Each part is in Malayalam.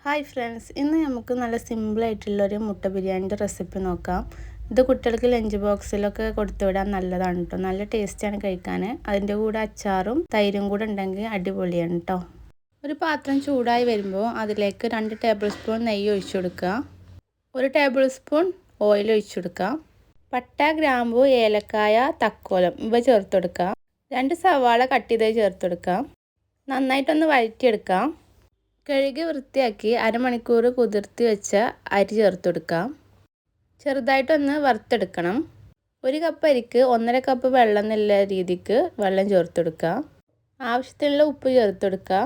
ഹായ് ഫ്രണ്ട്സ്, ഇന്ന് നമുക്ക് നല്ല സിമ്പിളായിട്ടുള്ളൊരു മുട്ട ബിരിയാണിൻ്റെ റെസിപ്പി നോക്കാം. ഇത് കുട്ടികൾക്ക് ലഞ്ച് ബോക്സിലൊക്കെ കൊടുത്തുവിടാൻ നല്ലതാണ് കേട്ടോ. നല്ല ടേസ്റ്റാണ് കഴിക്കാൻ. അതിൻ്റെ കൂടെ അച്ചാറും തൈരും കൂടെ ഉണ്ടെങ്കിൽ അടിപൊളിയാണ് കേട്ടോ. ഒരു പാത്രം ചൂടായി വരുമ്പോൾ അതിലേക്ക് 2 ടേബിൾ സ്പൂൺ നെയ്യ് ഒഴിച്ചു കൊടുക്കുക. 1 ടേബിൾ സ്പൂൺ ഓയിൽ ഒഴിച്ചു കൊടുക്കുക. പട്ട, ഗ്രാമ്പു, ഏലക്കായ, തക്കോലം ഇവ ചേർത്ത് കൊടുക്കുക. 2 സവാള കട്ട് ചെയ്ത് ചേർത്ത് കൊടുക്കുക. നന്നായിട്ടൊന്ന് വഴറ്റിയെടുക്കാം. കഴുകി വൃത്തിയാക്കി അരമണിക്കൂർ കുതിർത്തി വെച്ച അരി ചേർത്ത് കൊടുക്കാം. ചെറുതായിട്ടൊന്ന് വറുത്തെടുക്കണം. 1 കപ്പ് അരിക്ക് 1.5 കപ്പ് വെള്ളം എന്നുള്ള രീതിക്ക് വെള്ളം ചേർത്ത് കൊടുക്കുക. ആവശ്യത്തിനുള്ള ഉപ്പ് ചേർത്ത് കൊടുക്കുക.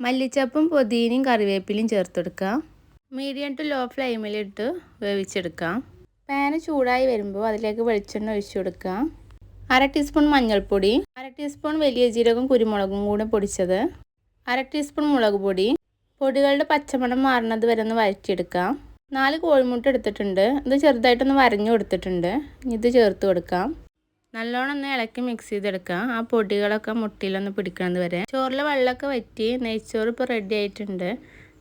മല്ലിച്ചപ്പും പുതിനയും കറിവേപ്പിലയും ചേർത്ത് കൊടുക്കുക. മീഡിയം ടു ലോ ഫ്ലെയിമിലിട്ട് വേവിച്ചെടുക്കാം. പാന് ചൂടായി വരുമ്പോൾ അതിലേക്ക് വെളിച്ചെണ്ണ ഒഴിച്ചു കൊടുക്കുക. 1/2 ടീസ്പൂൺ മഞ്ഞൾപ്പൊടി, 1/2 ടീസ്പൂൺ വലിയ ജീരകം കുരുമുളകും കൂടെ പൊടിച്ചത്, 1/2 ടീസ്പൂൺ മുളക് പൊടി. പൊടികളുടെ പച്ചമണം മാറുന്നത് വരെ ഒന്ന് വഴറ്റിയെടുക്കാം. 4 കോഴിമുട്ട എടുത്തിട്ടുണ്ട്. ഇത് ചെറുതായിട്ടൊന്ന് വരഞ്ഞു കൊടുത്തിട്ടുണ്ട്. ഇത് ചേർത്ത് കൊടുക്കാം. നല്ലോണം ഒന്ന് ഇളക്കി മിക്സ് ചെയ്തെടുക്കാം. ആ പൊടികളൊക്കെ മുട്ടയിലൊന്ന് പിടിക്കുന്നത് വരെ. ചോറിലെ വെള്ളമൊക്കെ വറ്റി നെയ്ച്ചോറ് ഇപ്പോൾ റെഡി ആയിട്ടുണ്ട്.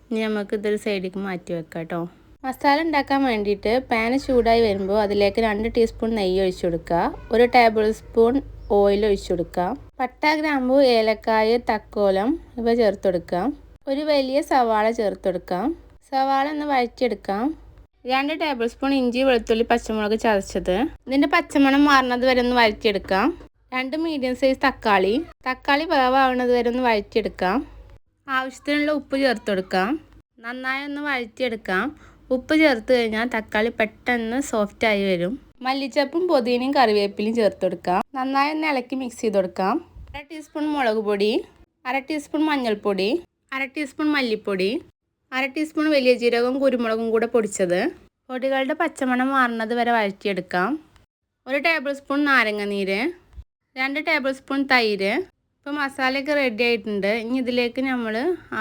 ഇനി നമുക്ക് ഇതൊരു സൈഡിലേക്ക് മാറ്റി വെക്കാം കേട്ടോ. മസാല ഉണ്ടാക്കാൻ വേണ്ടിയിട്ട് പാന് ചൂടായി വരുമ്പോൾ അതിലേക്ക് 2 ടീസ്പൂൺ നെയ്യ് ഒഴിച്ചു കൊടുക്കുക. 1 ടേബിൾ സ്പൂൺ ഓയിൽ ഒഴിച്ചു കൊടുക്കാം. പട്ട, ഗ്രാമ്പു, ഏലക്കായ, തക്കോലം ഇവ ചേർത്ത് കൊടുക്കാം. 1 വലിയ സവാള ചേർത്ത് കൊടുക്കാം. സവാള ഒന്ന് വഴറ്റിയെടുക്കാം. 2 ടേബിൾ സ്പൂൺ ഇഞ്ചി, വെളുത്തുള്ളി, പച്ചമുളക് ചതച്ചത്. ഇതിൻ്റെ പച്ചമണം മാറുന്നത് വരെ ഒന്ന് വഴറ്റിയെടുക്കാം. 2 മീഡിയം സൈസ് തക്കാളി വേവാവുന്നത് വരെ ഒന്ന് വഴറ്റിയെടുക്കാം. ആവശ്യത്തിനുള്ള ഉപ്പ് ചേർത്ത് കൊടുക്കാം. നന്നായി ഒന്ന് വഴറ്റിയെടുക്കാം. ഉപ്പ് ചേർത്ത് കഴിഞ്ഞാൽ തക്കാളി പെട്ടെന്ന് സോഫ്റ്റായി വരും. മല്ലിച്ചപ്പും പുതിനയും കറിവേപ്പിലയും ചേർത്ത് കൊടുക്കാം. നന്നായി ഒന്ന് ഇളക്കി മിക്സ് ചെയ്ത് കൊടുക്കാം. 1/2 ടീസ്പൂൺ മുളക് പൊടി, 1/2 ടീസ്പൂൺ മഞ്ഞൾപ്പൊടി, 1/2 ടീസ്പൂൺ മല്ലിപ്പൊടി, 1/2 ടീസ്പൂൺ വലിയ ജീരകവും കുരുമുളകും കൂടെ പൊടിച്ചത്. പൊടികളുടെ പച്ചമണം മാറുന്നത് വരെ വഴറ്റിയെടുക്കാം. 1 ടേബിൾ സ്പൂൺ നാരങ്ങനീര്, 2 ടേബിൾ സ്പൂൺ തൈര്. ഇപ്പോൾ മസാലയൊക്കെ റെഡി ആയിട്ടുണ്ട്. ഇനി ഇതിലേക്ക് നമ്മൾ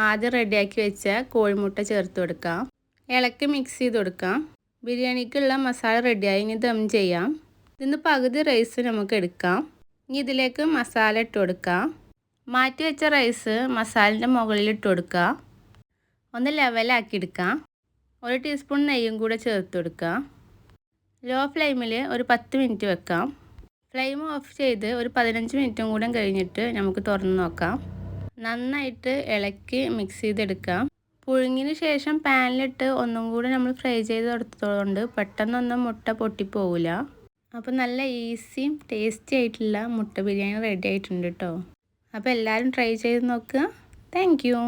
ആദ്യം റെഡിയാക്കി വെച്ച കോഴിമുട്ട ചേർത്ത് കൊടുക്കാം. ഇളക്കി മിക്സ് ചെയ്ത് കൊടുക്കാം. ബിരിയാണിക്കുള്ള മസാല റെഡിയായി. ഇനി ദം ചെയ്യാം. ഇതിന് പകുതി റൈസ് നമുക്ക് എടുക്കാം. ഇനി ഇതിലേക്ക് മസാല ഇട്ട് കൊടുക്കാം. മാറ്റി വെച്ച റൈസ് മസാലൻ്റെ മുകളിൽ ഇട്ട് കൊടുക്കുക. ഒന്ന് ലെവലാക്കി എടുക്കാം. 1 ടീസ്പൂൺ നെയ്യും കൂടെ ചേർത്ത് കൊടുക്കുക. ലോ ഫ്ലെയിമിൽ ഒരു 10 മിനിറ്റ് വെക്കാം. ഫ്ലെയിം ഓഫ് ചെയ്ത് ഒരു 15 മിനിറ്റും കൂടെ കഴിഞ്ഞിട്ട് നമുക്ക് തുറന്ന് നോക്കാം. നന്നായിട്ട് ഇളക്കി മിക്സ് ചെയ്തെടുക്കാം. പുഴുങ്ങിന് ശേഷം പാനിലിട്ട് ഒന്നും കൂടെ നമ്മൾ ഫ്രൈ ചെയ്ത് എടുത്തതുകൊണ്ട് പെട്ടെന്നൊന്നും മുട്ട പൊട്ടിപ്പോവില്ല. അപ്പോൾ നല്ല ഈസിയും ടേസ്റ്റി ആയിട്ടുള്ള മുട്ട ബിരിയാണി റെഡി ആയിട്ടുണ്ട് കേട്ടോ. അപ്പോൾ എല്ലാവരും ട്രൈ ചെയ്ത് നോക്കുക. Thank you.